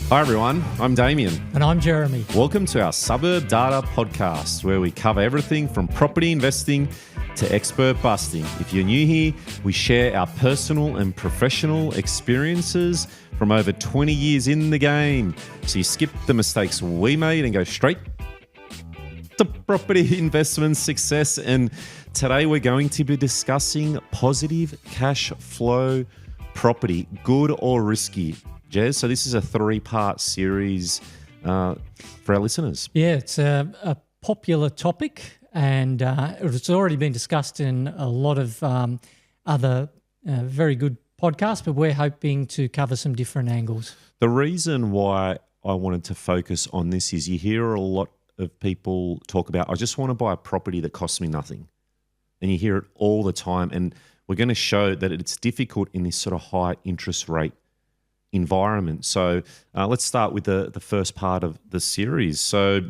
Hi everyone, I'm Damien. And I'm Jeremy. Welcome to our Suburb Data Podcast, where we cover everything from property investing to expert busting. If you're new here, we share our personal and professional experiences from over 20 years in the game. So you skip the mistakes we made and go straight to property investment success. And today we're going to be discussing positive cash flow property, good or risky. Jez, so this is a 3-part series for our listeners. Yeah, it's a popular topic, and it's already been discussed in a lot of other very good podcasts, but we're hoping to cover some different angles. The reason why I wanted to focus on this is you hear a lot of people talk about, I just want to buy a property that costs me nothing. And you hear it all the time, and we're going to show that it's difficult in this sort of high interest rate environment. So let's start with the first part of the series. So,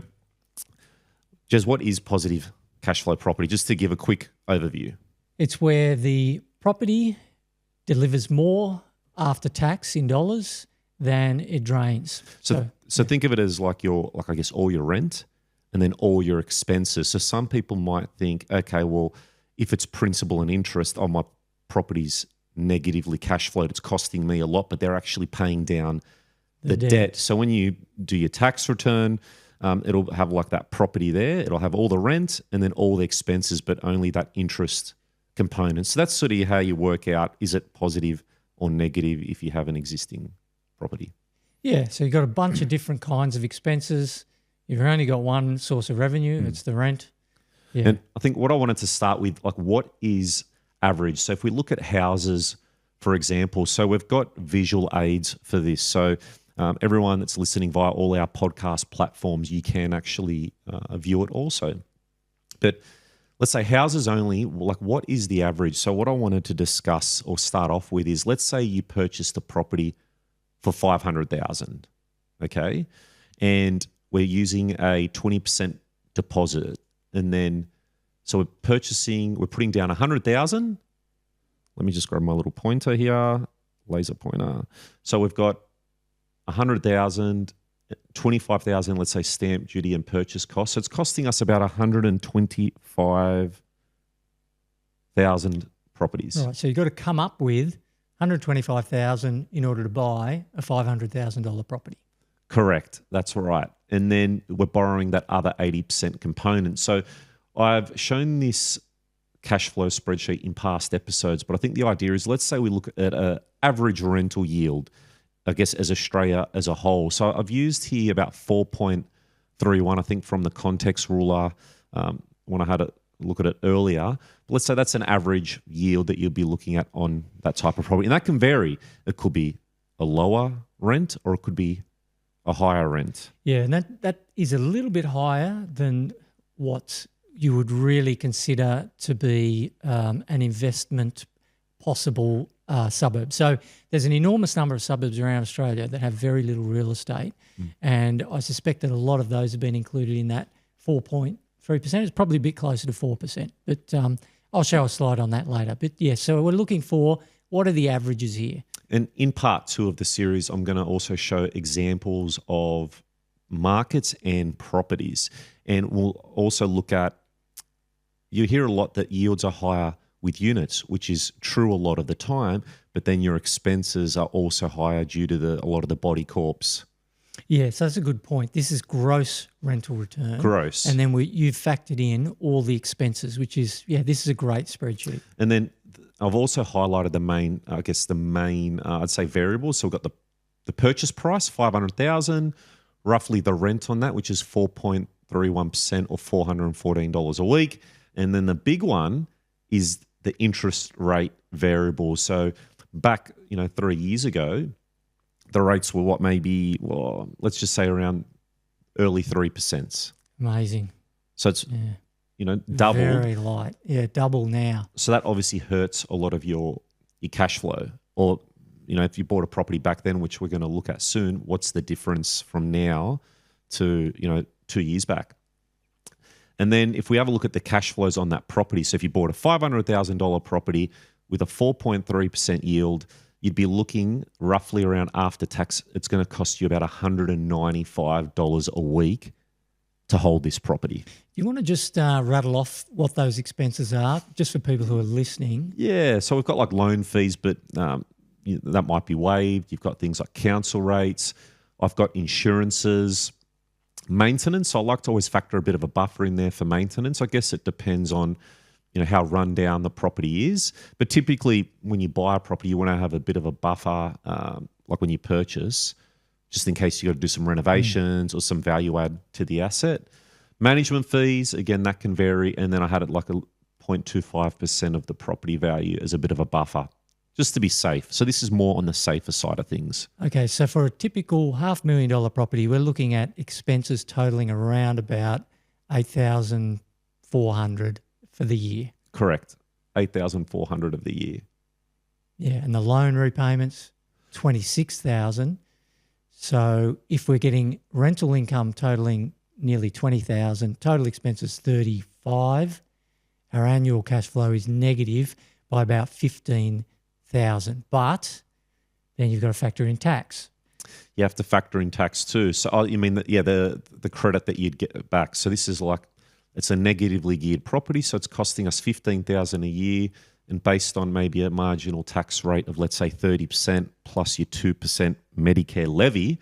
Jez, what is positive cash flow property? Just to give a quick overview. It's where the property delivers more after tax in dollars than it drains. So think of it as like I guess all your rent and then all your expenses. So some people might think, okay, well, if it's principal and interest on my property's negatively cash flowed, it's costing me a lot, but they're actually paying down the debt. So when you do your tax return, it'll have like that property there. It'll have all the rent and then all the expenses, but only that interest component. So that's sort of how you work out, is it positive or negative if you have an existing property? Yeah, so you've got a bunch of different kinds of expenses. You've only got one source of revenue, it's the rent. Yeah. And I think what I wanted to start with, like, what is average? So if we look at houses, for example, so we've got visual aids for this. So everyone that's listening via all our podcast platforms, you can actually view it also. But let's say houses only, like, what is the average? So what I wanted to discuss or start off with is, let's say you purchased a property for $500,000, okay? And we're using a 20% deposit, and then so we're putting down 100,000. Let me just grab my little pointer here, laser pointer. So we've got 100,000, 25,000, let's say stamp duty and purchase costs. So it's costing us about 125,000 properties. Right, so you've got to come up with 125,000 in order to buy a $500,000 property. Correct, that's right. And then we're borrowing that other 80% component. So I've shown this cash flow spreadsheet in past episodes, but I think the idea is, let's say we look at an average rental yield, I guess, as Australia as a whole. So I've used here about 4.31, I think, from the context ruler when I had a look at it earlier. But let's say that's an average yield that you'll be looking at on that type of property. And that can vary. It could be a lower rent or it could be a higher rent. Yeah, and that is a little bit higher than what you would really consider to be an investment possible suburb. So there's an enormous number of suburbs around Australia that have very little real estate, and I suspect that a lot of those have been included in that 4.3%. It's probably a bit closer to 4%, but I'll show a slide on that later. But yeah, so we're looking for, what are the averages here? And in part 2 of the series, I'm going to also show examples of markets and properties. And we'll also look at, you hear a lot that yields are higher with units, which is true a lot of the time, but then your expenses are also higher due to a lot of the body corps. Yeah, so that's a good point. This is gross rental return. Gross. And then you've factored in all the expenses, which is, this is a great spreadsheet. And then I've also highlighted the main I'd say variables. So we've got the purchase price, 500,000, roughly the rent on that, which is 4.31% or $414 a week. And then the big one is the interest rate variable. So back, 3 years ago, the rates were let's just say around early 3%. Amazing. So it's, double. Very light. Yeah, double now. So that obviously hurts a lot of your cash flow. Or, if you bought a property back then, which we're going to look at soon, what's the difference from now to, 2 years back? And then if we have a look at the cash flows on that property, so if you bought a $500,000 property with a 4.3% yield, you'd be looking roughly around after tax, it's going to cost you about $195 a week to hold this property. You want to just rattle off what those expenses are, just for people who are listening? Yeah, so we've got like loan fees, but that might be waived. You've got things like council rates. I've got insurances, maintenance. So I like to always factor a bit of a buffer in there for maintenance. I guess it depends on how run down the property is. But typically when you buy a property, you want to have a bit of a buffer, like when you purchase, just in case you got to do some renovations or some value add to the asset. Management fees, again, that can vary. And then I had it like a 0.25% of the property value as a bit of a buffer, just to be safe. So this is more on the safer side of things. Okay, so for a typical $500,000 property, we're looking at expenses totaling around about $8,400 for the year. Correct. $8,400 of the year. Yeah, and the loan repayments, $26,000. So if we're getting rental income totaling nearly $20,000, total expenses $35,000, our annual cash flow is negative by about $15,000. But then you've got to factor in tax. You have to factor in tax too. So you mean that, the credit that you'd get back. So this is like, it's a negatively geared property, so it's costing us $15,000 a year, and based on maybe a marginal tax rate of, let's say, 30% plus your 2% Medicare levy,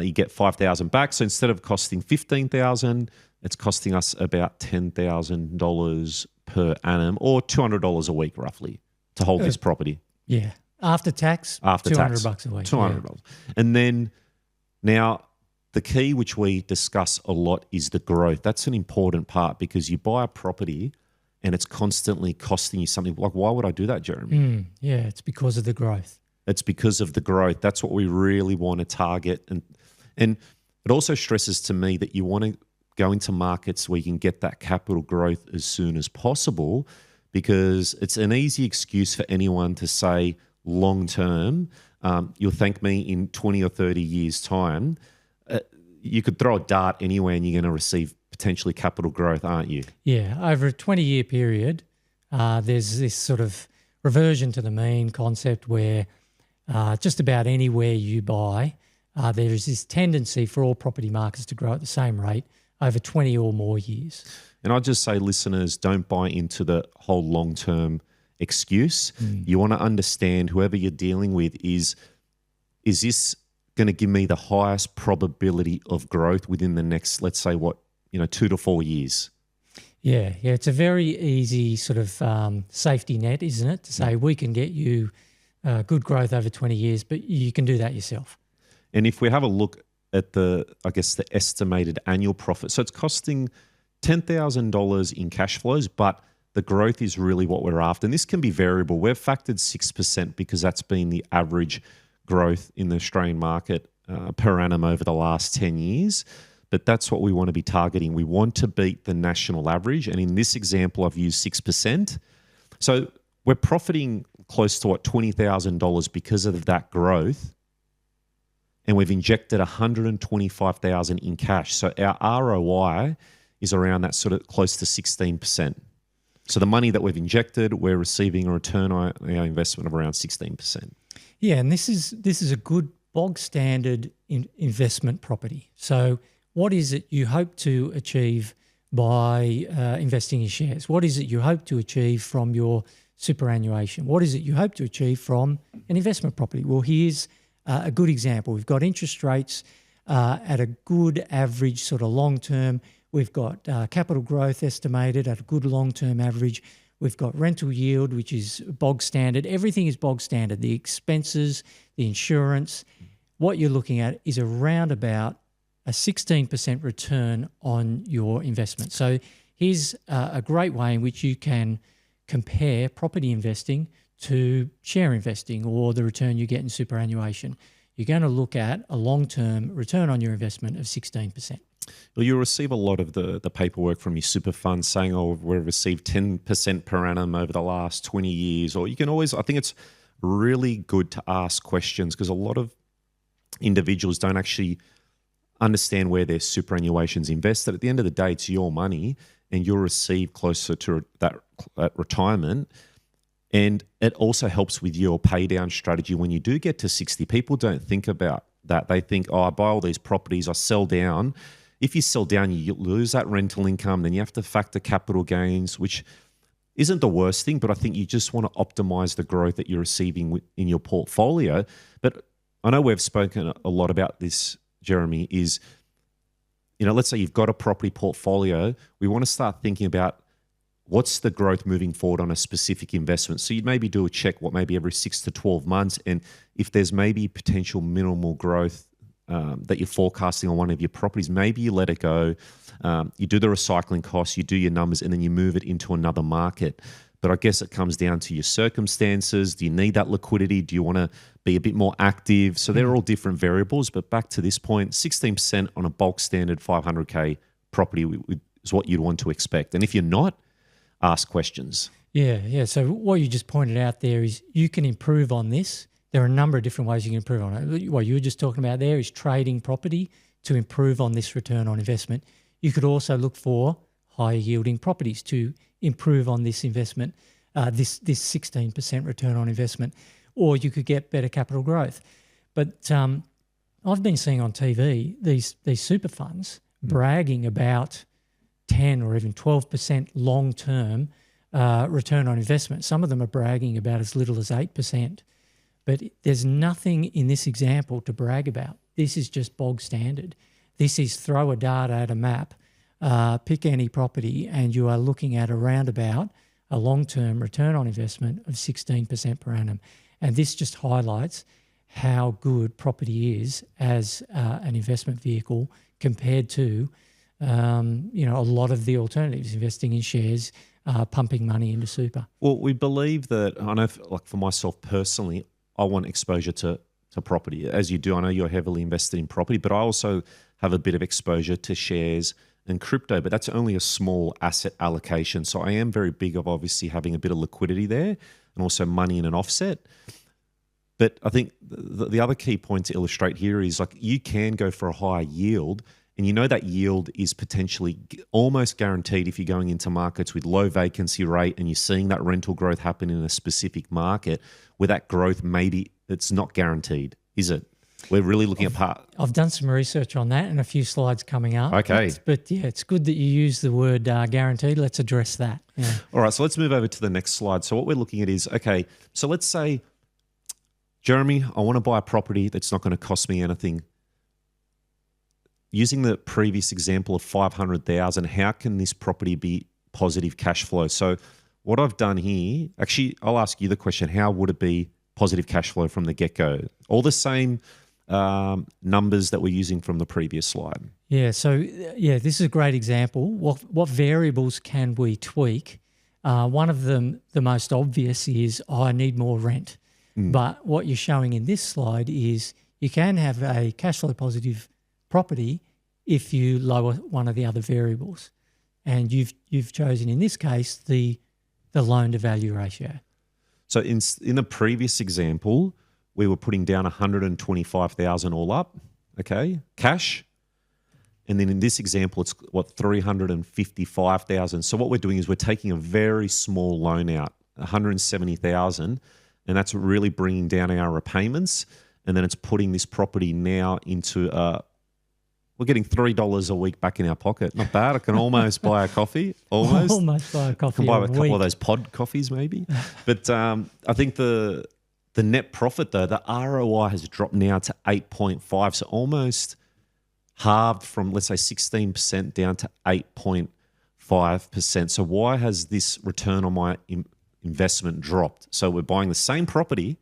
you get $5,000 back. So instead of costing $15,000, it's costing us about $10,000 per annum, or $200 a week roughly, to hold this property. Yeah, after tax, $200 a week. $200. Yeah. And then now, the key, which we discuss a lot, is the growth. That's an important part, because you buy a property and it's constantly costing you something. Like, why would I do that, Jeremy? Yeah, it's because of the growth. It's because of the growth. That's what we really want to target. And it also stresses to me that you want to go into markets where you can get that capital growth as soon as possible, because it's an easy excuse for anyone to say long term, you'll thank me in 20 or 30 years' time. You could throw a dart anywhere and you're going to receive potentially capital growth, aren't you? Yeah, over a 20-year period, there's this sort of reversion to the mean concept where just about anywhere you buy, there is this tendency for all property markets to grow at the same rate over 20 or more years. And I'd just say, listeners, don't buy into the whole long-term excuse. You want to understand whoever you're dealing with is this going to give me the highest probability of growth within the next, let's say, 2 to 4 years? Yeah, it's a very easy sort of safety net, isn't it, to say we can get you good growth over 20 years, but you can do that yourself. And if we have a look at the estimated annual profit, so it's costing $10,000 in cash flows, but the growth is really what we're after. And this can be variable. We've factored 6% because that's been the average growth in the Australian market per annum over the last 10 years. But that's what we want to be targeting. We want to beat the national average. And in this example, I've used 6%. So we're profiting close to $20,000 because of that growth. And we've injected $125,000 in cash. So our ROI is around that sort of close to 16%. So the money that we've injected, we're receiving a return on our investment of around 16%. Yeah, and this is a good bog standard investment property. So what is it you hope to achieve by investing in shares? What is it you hope to achieve from your superannuation? What is it you hope to achieve from an investment property? Well, here's a good example. We've got interest rates at a good average sort of long term. We've got capital growth estimated at a good long-term average. We've got rental yield, which is bog standard. Everything is bog standard. The expenses, the insurance. What you're looking at is around about a 16% return on your investment. So here's a great way in which you can compare property investing to share investing or the return you get in superannuation. You're going to look at a long-term return on your investment of 16%. Well, you'll receive a lot of the paperwork from your super fund saying, we've received 10% per annum over the last 20 years. Or you can always, I think it's really good to ask questions, because a lot of individuals don't actually understand where their superannuation's invested. At the end of the day, it's your money and you'll receive closer to that retirement. And it also helps with your pay down strategy when you do get to 60. People don't think about that. They think, oh, I buy all these properties, I sell down. If you sell down, you lose that rental income. Then you have to factor capital gains, which isn't the worst thing, but I think you just want to optimize the growth that you're receiving in your portfolio. But I know we've spoken a lot about this, Jeremy, is, let's say you've got a property portfolio. We want to start thinking about what's the growth moving forward on a specific investment. So you'd maybe do a check, maybe every 6 to 12 months. And if there's maybe potential minimal growth that you're forecasting on one of your properties, maybe you let it go. You do the recycling costs, you do your numbers, and then you move it into another market. But I guess it comes down to your circumstances. Do you need that liquidity? Do you want to be a bit more active? So they're all different variables. But back to this point, 16% on a bulk standard 500K property is what you'd want to expect. And if you're not, ask questions. Yeah. So what you just pointed out there is you can improve on this. There are a number of different ways you can improve on it. What you were just talking about there is trading property to improve on this return on investment. You could also look for higher yielding properties to improve on this investment, this 16% return on investment, or you could get better capital growth. But I've been seeing on TV these super funds bragging about 10 or even 12% long-term return on investment. Some of them are bragging about as little as 8%. But there's nothing in this example to brag about. This is just bog standard. This is throw a dart at a map, pick any property, and you are looking at around about a long-term return on investment of 16% per annum. And this just highlights how good property is as an investment vehicle compared to a lot of the alternatives, investing in shares, pumping money into super. Well, we believe that, I know for myself personally, I want exposure to property. As you do, I know you're heavily invested in property, but I also have a bit of exposure to shares and crypto, but that's only a small asset allocation. So I am very big of obviously having a bit of liquidity there and also money in an offset. But I think the other key point to illustrate here is you can go for a higher yield, and that yield is potentially almost guaranteed if you're going into markets with low vacancy rate and you're seeing that rental growth happen in a specific market where that growth maybe it's not guaranteed, is it? We're really looking at part. I've done some research on that and a few slides coming up. Okay. But yeah, it's good that you use the word guaranteed. Let's address that. Yeah. All right, so let's move over to the next slide. So what we're looking at is, okay, so let's say, Jeremy, I want to buy a property that's not going to cost me anything. Using the previous example of 500,000, how can this property be positive cash flow? So what I've done here, actually, I'll ask you the question, how would it be positive cash flow from the get-go? All the same numbers that we're using from the previous slide. Yeah, so this is a great example. What variables can we tweak? One of them, the most obvious, is I need more rent. But what you're showing in this slide is you can have a cash flow positive property if you lower one of the other variables. And you've chosen in this case the loan to value ratio. So in the previous example, we were putting down 125,000 all up, okay, cash. And then in this example, it's 355,000. So what we're doing is we're taking a very small loan out, 170,000, and that's really bringing down our repayments. And then it's putting this property now into we're getting $3 a week back in our pocket. Not bad. I can almost buy a coffee. Almost buy a coffee. I can buy a couple of those pod coffees maybe. But I think the net profit though, the ROI has dropped now to 8.5. So almost halved from, let's say, 16% down to 8.5%. So why has this return on my investment dropped? So we're buying the same property.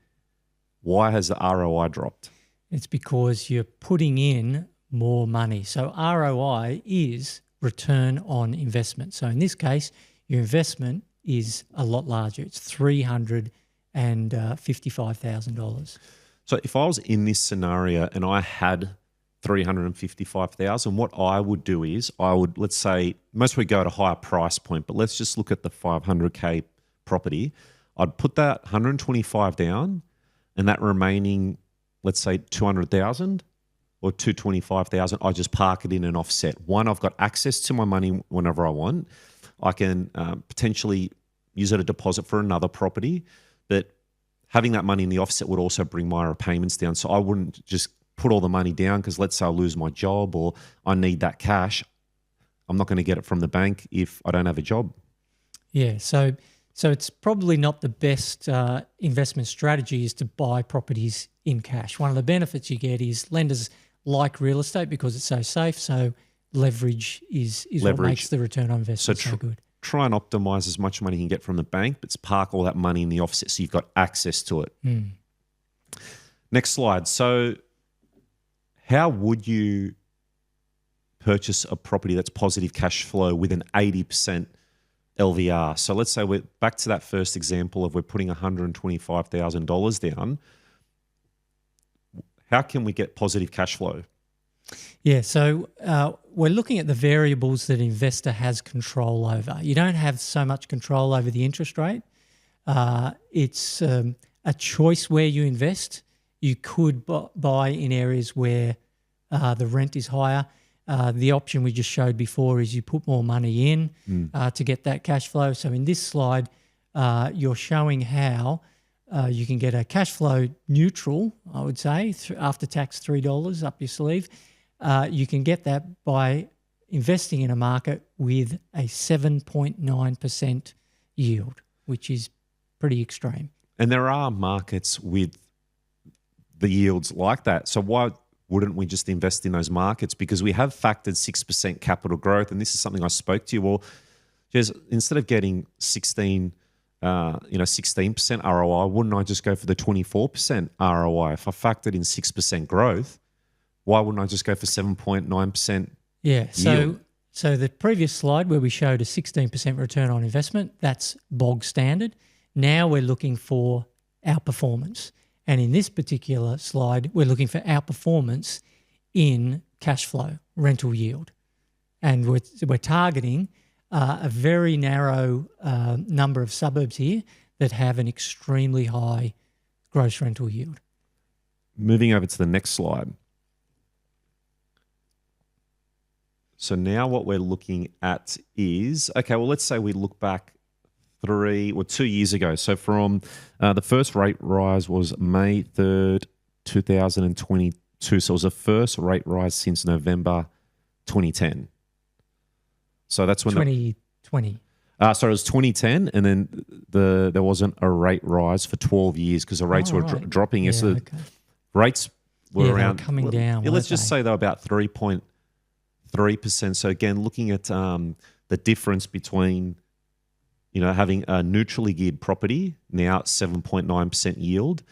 Why has the ROI dropped? It's because you're putting in more money. So ROI is return on investment. So in this case, your investment is a lot larger. It's $355,000. So if I was in this scenario and I had 355,000, what I would do is let's say, most would go at a higher price point, but let's just look at the 500K property. I'd put that 125 down and that remaining, let's say 200,000 or 225,000, I just park it in an offset. One, I've got access to my money whenever I want. I can potentially use it as a deposit for another property. But having that money in the offset would also bring my repayments down. So I wouldn't just put all the money down because let's say I lose my job or I need that cash. I'm not going to get it from the bank if I don't have a job. Yeah, so it's probably not the best investment strategy is to buy properties in cash. One of the benefits you get is lenders like real estate because it's so safe. So leverage is what makes the return on investment so good. Try and optimize as much money you can get from the bank, but park all that money in the offset so you've got access to it. Next slide. So how would you purchase a property that's positive cash flow with an 80% LVR? So let's say we're back to that first example of we're putting $125,000 down. How can we get positive cash flow? Yeah, so we're looking at the variables that an investor has control over. You don't have so much control over the interest rate. It's a choice where you invest. You could buy in areas where the rent is higher. The option we just showed before is you put more money in to get that cash flow. So in this slide, you're showing how you can get a cash flow neutral, I would say, after tax $3 up your sleeve. You can get that by investing in a market with a 7.9% yield, which is pretty extreme. And there are markets with the yields like that. So why wouldn't we just invest in those markets? Because we have factored 6% capital growth, and this is something I spoke to you. Well, just instead of getting 16% ROI, wouldn't I just go for the 24% ROI? If I factored in 6% growth, why wouldn't I just go for 7.9%? Yeah. So the previous slide where we showed a 16% return on investment, that's bog standard. Now we're looking for outperformance. And in this particular slide, we're looking for outperformance in cash flow, rental yield. And we're targeting a very narrow number of suburbs here that have an extremely high gross rental yield. Moving over to the next slide. So now what we're looking at is, okay, well, let's say we look back 2 years ago. So from the first rate rise was May 3rd, 2022. So it was the first rate rise since November 2010. So that's when 2020. So it was 2010, and then there wasn't a rate rise for 12 years because the rates were dropping. Yeah, so the rates were around they were coming down. Yeah, let's just say they were about 3.3%. So again, looking at the difference between having a neutrally geared property now at 7.9% yield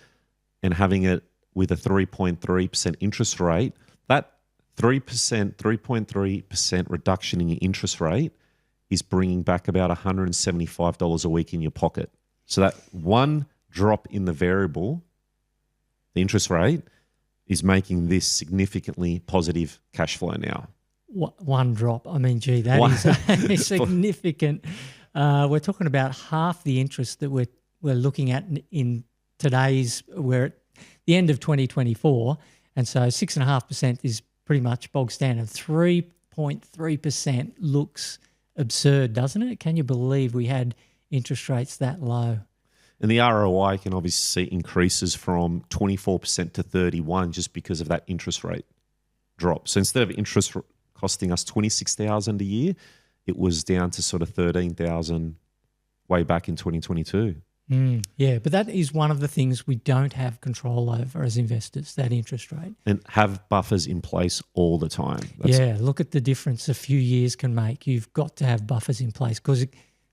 and having it with a 3.3% interest rate, that 3.3% reduction in your interest rate is bringing back about $175 a week in your pocket. So that one drop in the variable, the interest rate, is making this significantly positive cash flow now. One drop. I mean, gee, that is significant. We're talking about half the interest that we're looking at in today's. We're at the end of 2024, and so 6.5% is pretty much bog standard. 3.3% looks absurd, doesn't it? Can you believe we had interest rates that low? And the ROI can obviously see increases from 24% to 31% just because of that interest rate drop. So instead of interest costing us $26,000 a year, it was down to sort of $13,000 way back in 2022. Yeah, but that is one of the things we don't have control over as investors, that interest rate. And have buffers in place all the time. Look at the difference a few years can make. You've got to have buffers in place because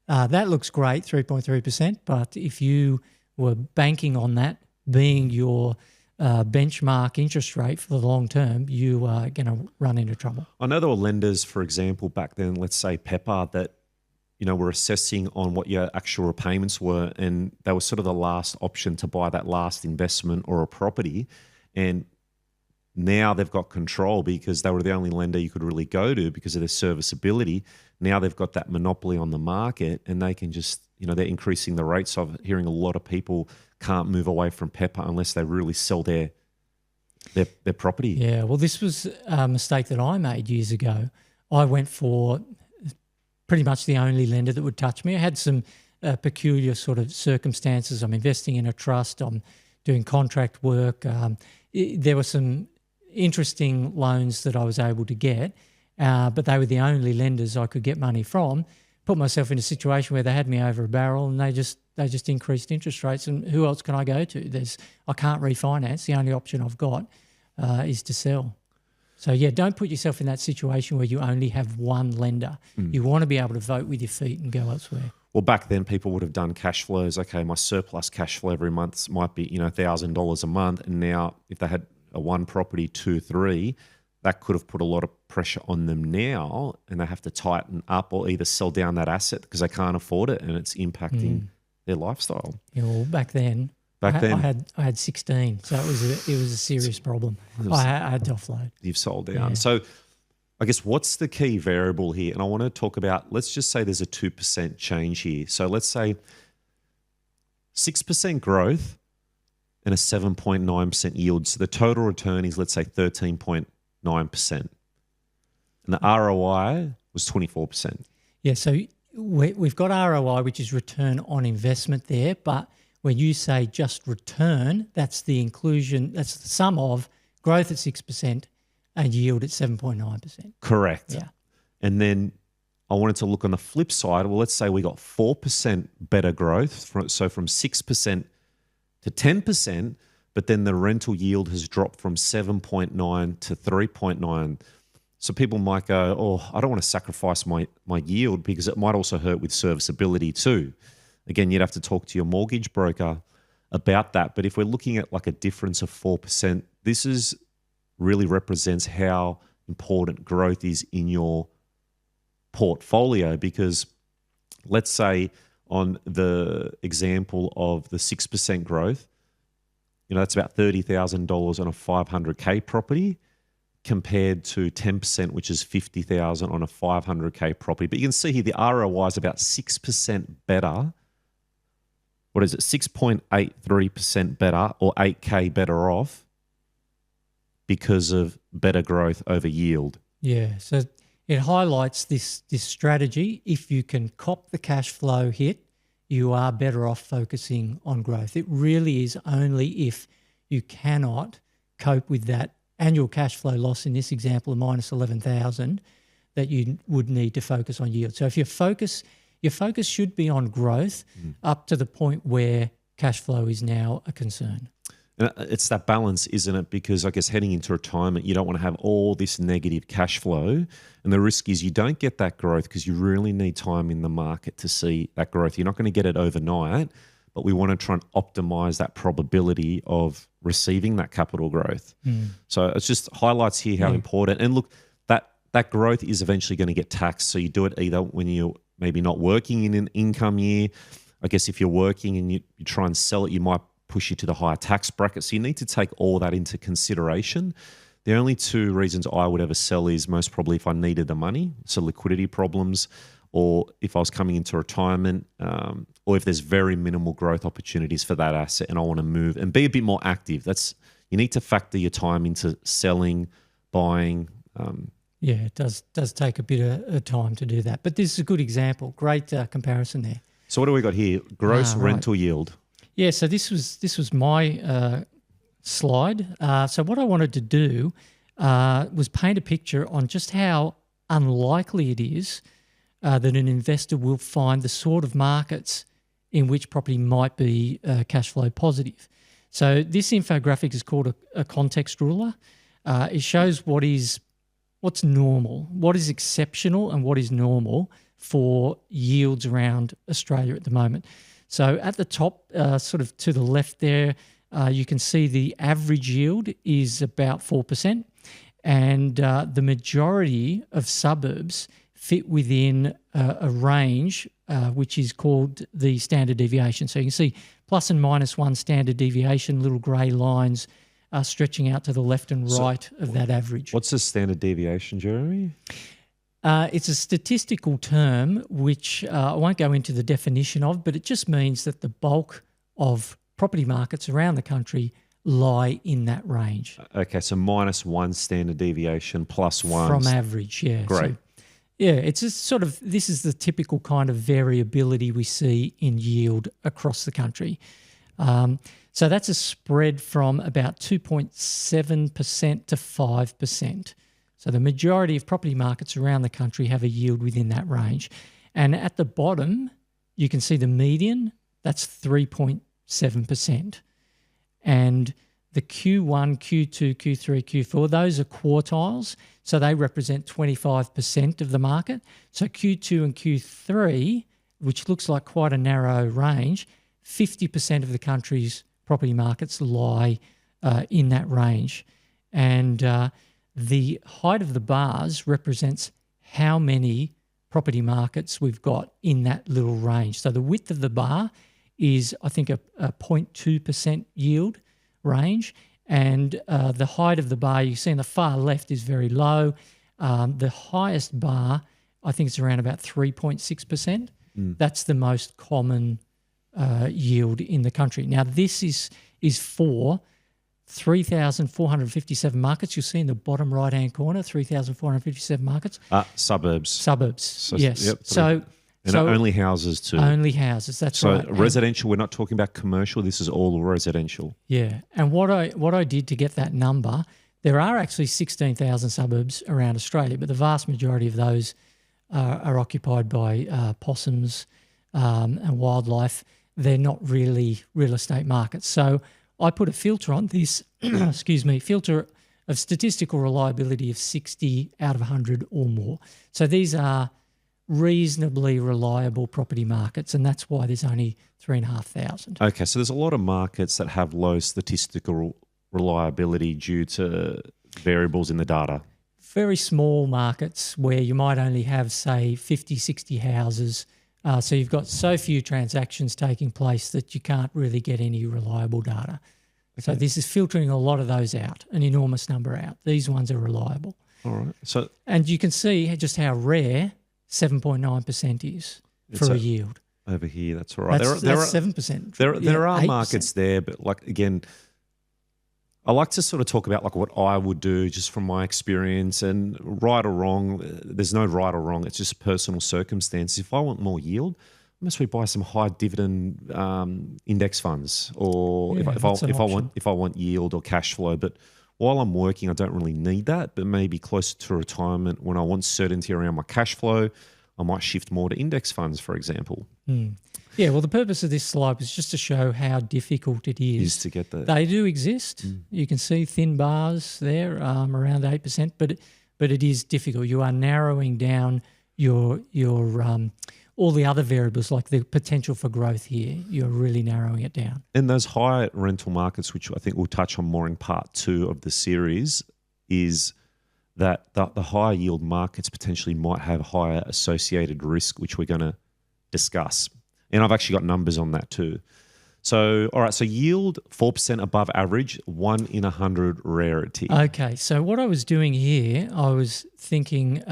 that looks great, 3.3%, but if you were banking on that being your benchmark interest rate for the long term, you are going to run into trouble. I know there were lenders, for example, back then, let's say Pepper, that were assessing on what your actual repayments were, and they were sort of the last option to buy that last investment or a property. And now they've got control because they were the only lender you could really go to because of their serviceability. Now they've got that monopoly on the market, and they can just, they're increasing the rates. So I'm hearing a lot of people can't move away from Pepper unless they really sell their property. Yeah, well, this was a mistake that I made years ago. I went for pretty much the only lender that would touch me. I had some peculiar sort of circumstances. I'm investing in a trust. I'm doing contract work. There were some interesting loans that I was able to get, but they were the only lenders I could get money from. Put myself in a situation where they had me over a barrel, and they just increased interest rates. And who else can I go to? I can't refinance. The only option I've got is to sell. So, yeah, don't put yourself in that situation where you only have one lender. You want to be able to vote with your feet and go elsewhere. Well, back then people would have done cash flows. Okay, my surplus cash flow every month might be, $1,000 a month. And now if they had a one property, 2, 3, that could have put a lot of pressure on them now, and they have to tighten up or either sell down that asset because they can't afford it and it's impacting their lifestyle. Yeah, well, back then I had 16, so it was a serious problem. I had to offload. You've sold down. Yeah. So I guess what's the key variable here? And I want to talk about, let's just say there's a 2% change here. So let's say 6% growth and a 7.9% yield. So the total return is, let's say, 13.9%. And the ROI was 24%. Yeah, so we've got ROI, which is return on investment there, but when you say just return, that's the sum of growth at 6% and yield at 7.9%. Correct. Yeah. And then I wanted to look on the flip side. Well, let's say we got 4% better growth, so from 6% to 10%, but then the rental yield has dropped from 7.9 to 3.9. So people might go, oh, I don't want to sacrifice my yield because it might also hurt with serviceability too. Again, you'd have to talk to your mortgage broker about that. But if we're looking at like a difference of 4%, this really represents how important growth is in your portfolio, because let's say on the example of the 6% growth, that's about $30,000 on a 500K property compared to 10%, which is $50,000 on a 500K property. But you can see here the ROI is about 6% better. What is it? 6.83% better, or 8K better off because of better growth over yield. Yeah, so it highlights this strategy. If you can cop the cash flow hit, you are better off focusing on growth. It really is only if you cannot cope with that annual cash flow loss, in this example of minus 11,000, that you would need to focus on yield. So if your focus should be on growth up to the point where cash flow is now a concern. And it's that balance, isn't it? Because I guess heading into retirement, you don't want to have all this negative cash flow. And the risk is you don't get that growth because you really need time in the market to see that growth. You're not going to get it overnight, but we want to try and optimize that probability of receiving that capital growth. So it just highlights here how important. And look, that growth is eventually going to get taxed. So you do it either when you're maybe not working in an income year. I guess if you're working and you try and sell it, you might push you to the higher tax bracket. So you need to take all that into consideration. The only two reasons I would ever sell is most probably if I needed the money, so liquidity problems, or if I was coming into retirement, or if there's very minimal growth opportunities for that asset and I want to move and be a bit more active. You need to factor your time into selling, buying. Yeah, it does take a bit of time to do that. But this is a good example. Great comparison there. So what do we got here? Gross rental yield. Yeah, so this was my slide. So what I wanted to do was paint a picture on just how unlikely it is that an investor will find the sort of markets in which property might be cash flow positive. So this infographic is called a context ruler. It shows what's normal, what is exceptional and what is normal for yields around Australia at the moment. So at the top, sort of to the left there, you can see the average yield is about 4%, and the majority of suburbs fit within a range which is called the standard deviation. So you can see plus and minus 1 standard deviation, little grey lines stretching out to the left and right of that average. What's the standard deviation, Jeremy? It's a statistical term which I won't go into the definition of, but it just means that the bulk of property markets around the country lie in that range. Okay, so minus 1 standard deviation, plus 1. From average, yeah. Great. Yeah, it's just sort of, this is the typical kind of variability we see in yield across the country. So that's a spread from about 2.7% to 5%. So the majority of property markets around the country have a yield within that range. And at the bottom, you can see the median, that's 3.7%. And the Q1, Q2, Q3, Q4, those are quartiles. So they represent 25% of the market. So Q2 and Q3, which looks like quite a narrow range, 50% of the country's property markets lie in that range. And the height of the bars represents how many property markets we've got in that little range. So the width of the bar is, I think, a 0.2% yield range, and the height of the bar you see on the far left is very low. The highest bar, I think, is around about 3.6%. That's the most common yield in the country. Now, this is for 3,457 markets. You'll see in the bottom right-hand corner, 3,457 markets. Suburbs. Suburbs, yes. Yep. So only houses too. Only houses, that's right. So residential, we're not talking about commercial. This is all residential. Yeah. And what I did to get that number, there are actually 16,000 suburbs around Australia, but the vast majority of those are occupied by possums and wildlife. They're not really real estate markets. So I put a filter on this, filter of statistical reliability of 60 out of 100 or more. So these are reasonably reliable property markets, and that's why there's only 3,500. Okay, so there's a lot of markets that have low statistical reliability due to variables in the data. Very small markets where you might only have, say, 50, 60 houses. So you've got so few transactions taking place that you can't really get any reliable data. Okay. So this is filtering a lot of those out, an enormous number out. These ones are reliable. All right. And you can see just how rare 7.9% is for a yield. Over here, that's all right. That's 7%. There are 8%. markets there, but like again, I like to sort of talk about like what I would do just from my experience, and right or wrong, there's no right or wrong. It's just personal circumstance. If I want more yield, I must buy some high dividend index funds, or if I want yield or cash flow. But while I'm working, I don't really need that. But maybe closer to retirement, when I want certainty around my cash flow, I might shift more to index funds, for example. Yeah, well, the purpose of this slide was just to show how difficult it is to get that. They do exist. You can see thin bars there, around 8%, but it is difficult. You are narrowing down your all the other variables, like the potential for growth here. You're really narrowing it down. And those high rental markets, which I think we'll touch on more in part 2 of the series, is that the higher yield markets potentially might have higher associated risk, which we're going to discuss. And I've actually got numbers on that too. So, all right, so yield 4% above average, 1 in 100 rarity. Okay, so what I was doing here, I was thinking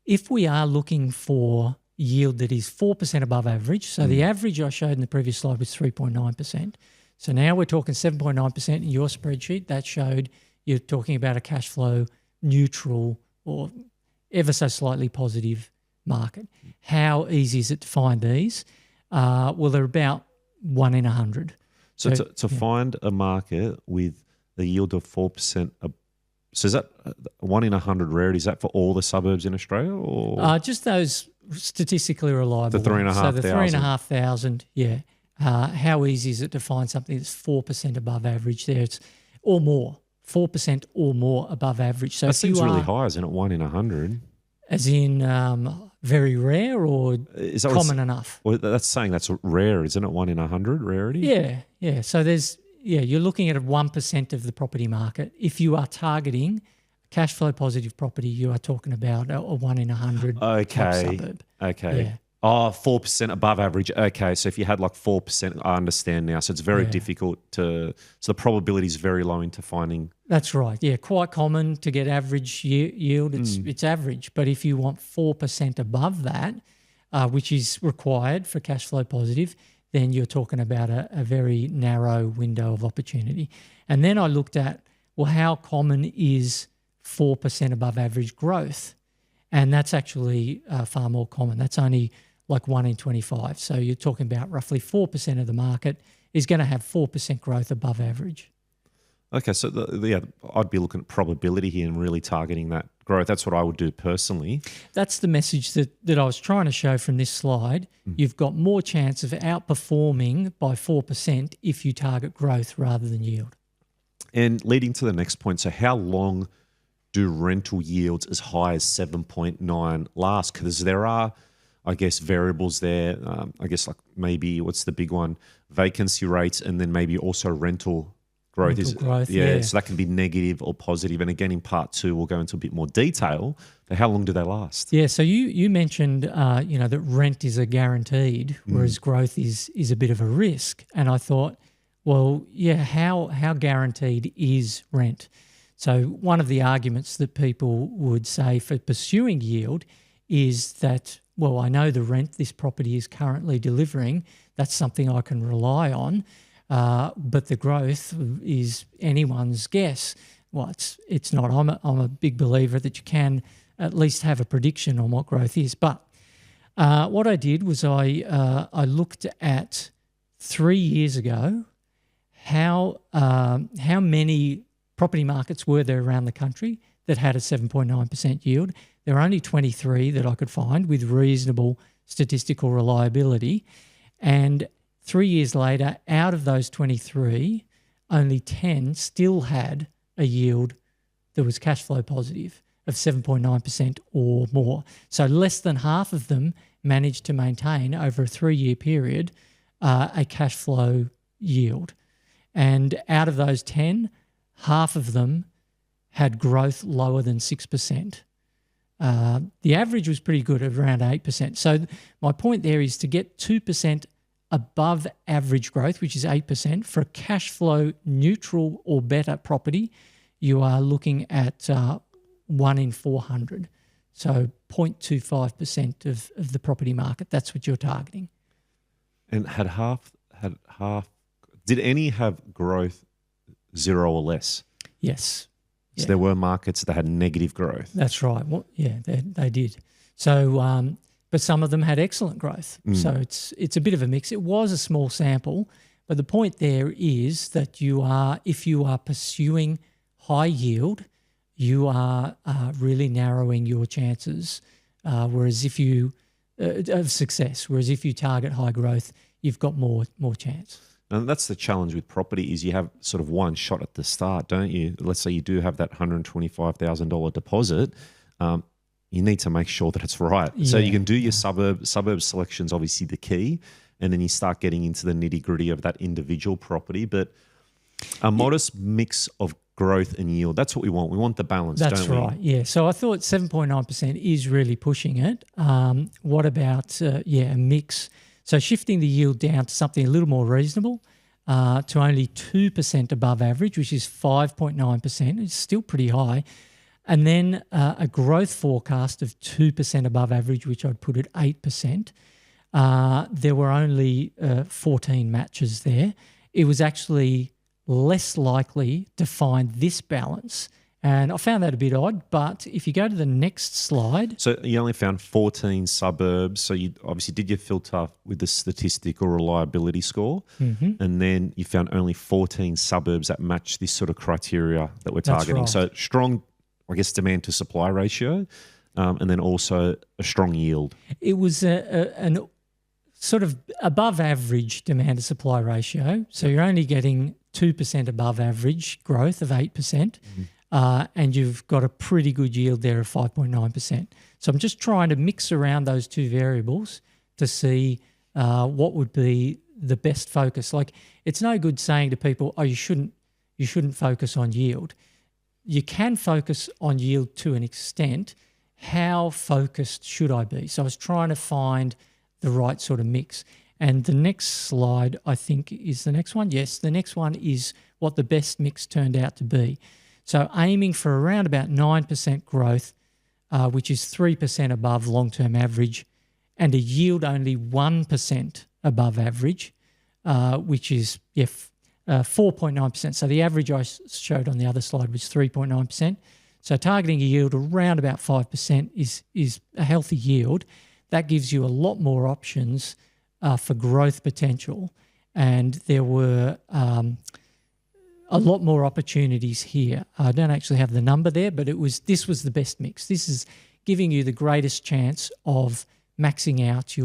if we are looking for yield that is 4% above average, so the average I showed in the previous slide was 3.9%. So now we're talking 7.9% in your spreadsheet. That showed you're talking about a cash flow neutral or ever so slightly positive market. How easy is it to find these? Well, they're about 1 in 100. So to find a market with a yield of 4%, so is that 1 in 100 rarity? Is that for all the suburbs in Australia, or just those statistically reliable? The 3,500. So the 3,500, yeah. How easy is it to find something that's 4% above average there? It's or more, 4% or more above average. So that seems really high, isn't it? 1 in 100. As in very rare, or is that common enough? Well, that's saying that's rare, isn't it? 1 in 100 rarity. Yeah. So you're looking at 1% of the property market. If you are targeting cash flow positive property, you are talking about a 1 in 100 suburb. Okay. Yeah. Oh, 4% above average. Okay, so if you had like 4%, I understand now. So it's very difficult so the probability is very low into finding. That's right. Yeah, quite common to get average yield. It's average. But if you want 4% above that, which is required for cash flow positive, then you're talking about a very narrow window of opportunity. And then I looked at, well, how common is 4% above average growth? And that's actually far more common. That's only like 1 in 25. So you're talking about roughly 4% of the market is going to have 4% growth above average. Okay, so I'd be looking at probability here and really targeting that growth. That's what I would do personally. That's the message that I was trying to show from this slide. You've got more chance of outperforming by 4% if you target growth rather than yield. And leading to the next point, so how long do rental yields as high as 7.9 last? Because there are, I guess, variables there. I guess like maybe what's the big one? Vacancy rates, and then maybe also rental growth. Yeah. So that can be negative or positive. And again, in part 2, we'll go into a bit more detail. But how long do they last? Yeah. So you mentioned that rent is a guaranteed, whereas growth is a bit of a risk. And I thought, well, yeah, how guaranteed is rent? So one of the arguments that people would say for pursuing yield is that, well, I know the rent this property is currently delivering. That's something I can rely on. But the growth is anyone's guess. Well, it's not. I'm a big believer that you can at least have a prediction on what growth is. But what I did was I looked at 3 years ago how many property markets were there around the country that had a 7.9% yield. There were only 23 that I could find with reasonable statistical reliability. And 3 years later, out of those 23, only 10 still had a yield that was cash flow positive of 7.9% or more. So less than half of them managed to maintain over a 3-year period a cash flow yield. And out of those 10, half of them had growth lower than 6%. The average was pretty good at around 8%. So my point there is to get 2% above average growth, which is 8%, for a cash flow neutral or better property, you are looking at 1 in 400. So 0.25% of the property market. That's what you're targeting. And did any have growth 0 or less? Yes. So there were markets that had negative growth. That's right. Well, yeah, they did. So, but some of them had excellent growth. So it's a bit of a mix. It was a small sample, but the point there is that if you are pursuing high yield, you are really narrowing your chances. Whereas if you of success, whereas if you target high growth, you've got more chance. And that's the challenge with property is you have sort of one shot at the start, don't you? Let's say you do have that $125,000 deposit. You need to make sure that it's right. Yeah. So you can do your suburb selection's obviously the key, and then you start getting into the nitty-gritty of that individual property. But a modest mix of growth and yield, that's what we want. We want the balance, don't we? That's right, yeah. So I thought 7.9% is really pushing it. What about, a mix? So shifting the yield down to something a little more reasonable, to only 2% above average, which is 5.9%. It's still pretty high. And then a growth forecast of 2% above average, which I'd put at 8%. There were only 14 matches there. It was actually less likely to find this balance. And I found that a bit odd, but if you go to the next slide. So you only found 14 suburbs. So you obviously did your filter with the statistical reliability score. Mm-hmm. And then you found only 14 suburbs that match this sort of criteria that we're targeting. That's right. So strong, I guess, demand to supply ratio, and then also a strong yield. It was an sort of above average demand to supply ratio. So you're only getting 2% above average growth of 8%. Mm-hmm. And you've got a pretty good yield there of 5.9%. So I'm just trying to mix around those two variables to see what would be the best focus. Like, it's no good saying to people, "Oh, you shouldn't focus on yield." You can focus on yield to an extent. How focused should I be? So I was trying to find the right sort of mix. And the next slide, I think, is the next one. Yes, the next one is what the best mix turned out to be. So aiming for around about 9% growth, which is 3% above long-term average, and a yield only 1% above average, which is 4.9%. So the average I showed on the other slide was 3.9%. So targeting a yield around about 5% is a healthy yield. That gives you a lot more options for growth potential. And there were a lot more opportunities here. I don't actually have the number there, but this was the best mix. This is giving you the greatest chance of maxing out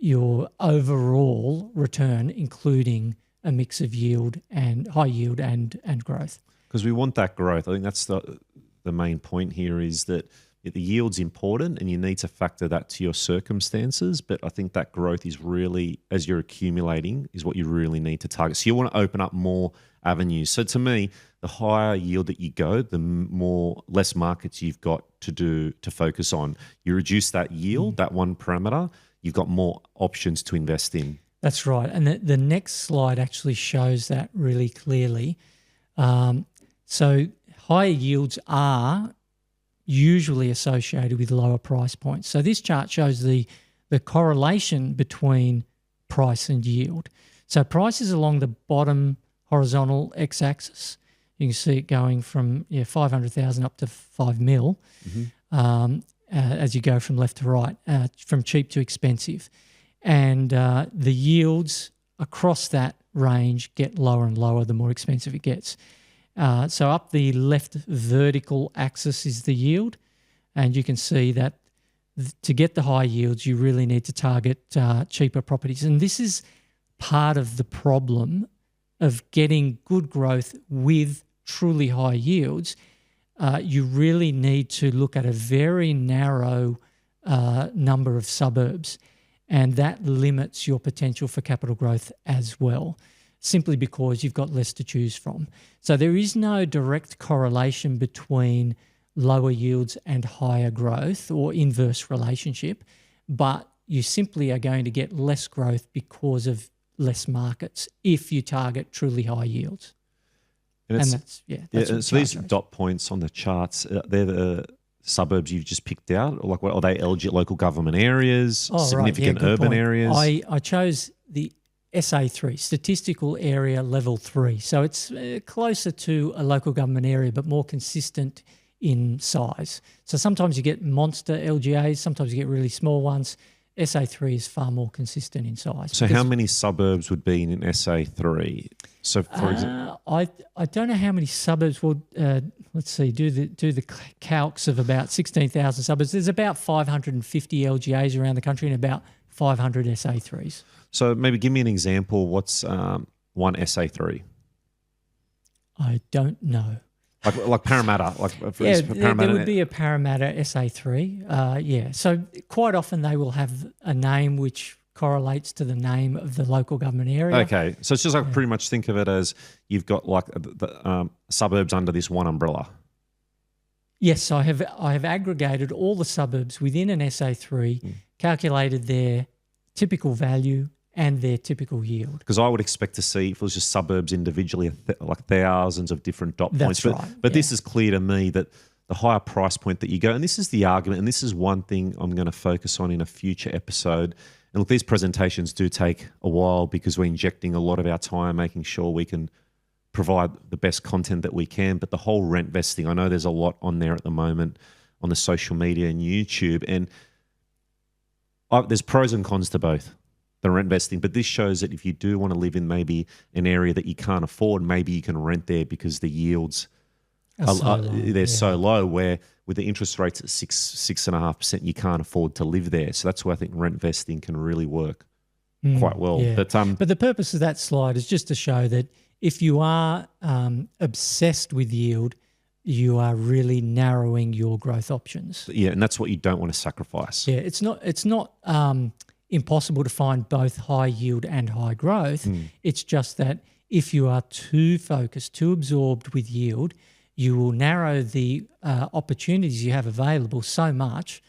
your overall return, including a mix of yield and high yield and growth. Because we want that growth. I think that's the main point here, is that the yield's important and you need to factor that to your circumstances. But I think that growth is really, as you're accumulating, is what you really need to target. So you want to open up more avenues. So to me, the higher yield that you go, the less markets you've got to focus on. You reduce that yield, that one parameter, you've got more options to invest in. That's right. And the next slide actually shows that really clearly. So higher yields are usually associated with lower price points. So this chart shows the correlation between price and yield. So price is along the bottom horizontal x-axis. You can see it going from 500,000 up to 5 mil as you go from left to right, from cheap to expensive. And the yields across that range get lower and lower the more expensive it gets. So up the left vertical axis is the yield, and you can see that to get the high yields, you really need to target cheaper properties. And this is part of the problem of getting good growth with truly high yields. You really need to look at a very narrow number of suburbs, and that limits your potential for capital growth as well, simply because you've got less to choose from. So there is no direct correlation between lower yields and higher growth or inverse relationship, but you simply are going to get less growth because of less markets if you target truly high yields. And that's so these dot points on the charts, they're the suburbs you've just picked out? Or like, what are they? Local government areas, significant urban point. areas? I chose the SA3, Statistical Area Level 3. So it's closer to a local government area but more consistent in size. So sometimes you get monster LGAs, sometimes you get really small ones. SA3 is far more consistent in size. So how many suburbs would be in SA3? So for example, I don't know how many suburbs will. Let's see. Do the calcs of about 16,000 suburbs. There's about 550 LGAs around the country and about 500 SA3s. So maybe give me an example. What's one SA3? I don't know. Like Parramatta, Parramatta. There would be a Parramatta SA3. So quite often they will have a name which correlates to the name of the local government area. Okay, so it's just like pretty much think of it as you've got like the suburbs under this one umbrella. Yes, I have aggregated all the suburbs within an SA3, calculated their typical value and their typical yield. Because I would expect to see, if it was just suburbs individually, like thousands of different dot points. That's right. But this is clear to me that the higher price point that you go, and this is the argument, and this is one thing I'm going to focus on in a future episode. And look, these presentations do take a while because we're injecting a lot of our time making sure we can provide the best content that we can. But the whole rent vesting, I know there's a lot on there at the moment on the social media and YouTube, and there's pros and cons to both the rent vesting. But this shows that if you do want to live in maybe an area that you can't afford, maybe you can rent there because the yields they're so low, where with the interest rates at 6.5%, you can't afford to live there. So that's where I think rent vesting can really work quite well. Yeah. But the purpose of that slide is just to show that if you are obsessed with yield, you are really narrowing your growth options. Yeah, and that's what you don't want to sacrifice. Yeah, it's not impossible to find both high yield and high growth. It's just that if you are too focused, too absorbed with yield, you will narrow the opportunities you have available so much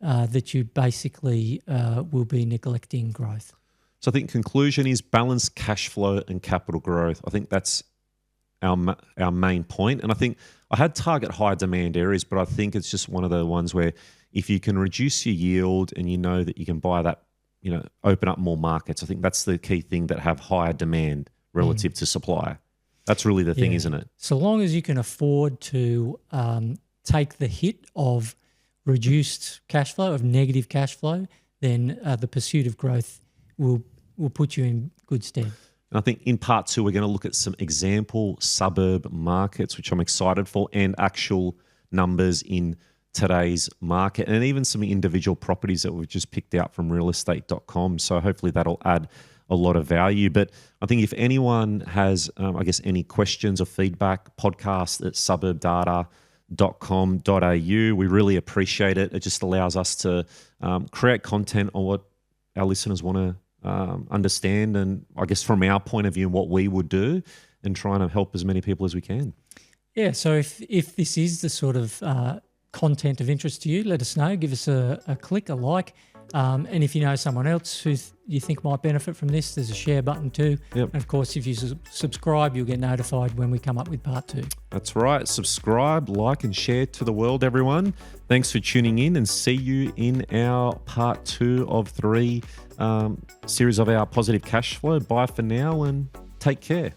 that you basically will be neglecting growth. So I think conclusion is balanced cash flow and capital growth. I think that's our main point. And I think I had target high demand areas, but I think it's just one of the ones where if you can reduce your yield and you know that you can buy that, open up more markets, I think that's the key thing, that have higher demand relative to supply. That's really the thing, Yeah. isn't it? So long as you can afford to take the hit of reduced cash flow, of negative cash flow, then the pursuit of growth will put you in good stead. And I think in part 2, we're going to look at some example suburb markets, which I'm excited for, and actual numbers in today's market, and even some individual properties that we've just picked out from realestate.com. So hopefully that'll add a lot of value. But I think if anyone has, any questions or feedback, podcast at suburbdata.com.au. We really appreciate it. It just allows us to create content on what our listeners want to understand, and I guess from our point of view, what we would do, and trying to help as many people as we can. Yeah, so if this is the sort of content of interest to you, let us know. Give us a click, a like. And if you know someone else who you think might benefit from this, there's a share button too. Yep. And of course, if you subscribe, you'll get notified when we come up with part 2. That's right. Subscribe, like, and share to the world, everyone. Thanks for tuning in, and see you in our part 2 of 3 series of our positive cash flow. Bye for now, and take care.